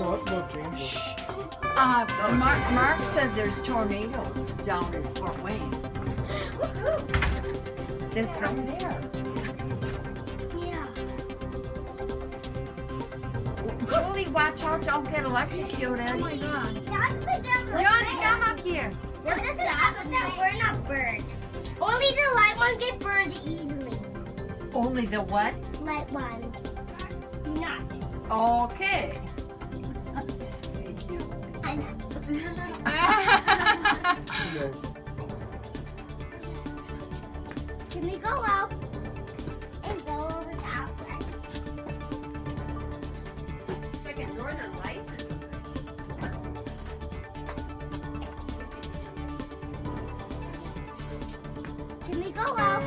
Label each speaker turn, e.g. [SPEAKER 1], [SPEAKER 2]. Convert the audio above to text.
[SPEAKER 1] know what about James.
[SPEAKER 2] Mark said there's tornadoes down in Fort Wayne. This right there.
[SPEAKER 3] Yeah.
[SPEAKER 2] Julie, watch out, don't get electrocuted.
[SPEAKER 4] Oh my God.
[SPEAKER 3] Johnny,
[SPEAKER 4] come up here.
[SPEAKER 3] What does that mean? We're not burned. Only the light one get burned easily.
[SPEAKER 2] Only the what?
[SPEAKER 3] Light one. Not.
[SPEAKER 2] Okay. Thank you.
[SPEAKER 3] I know.
[SPEAKER 1] See you guys.
[SPEAKER 3] Can we go out and go over to outside?
[SPEAKER 4] Like a northern lights or something.
[SPEAKER 3] Can we go out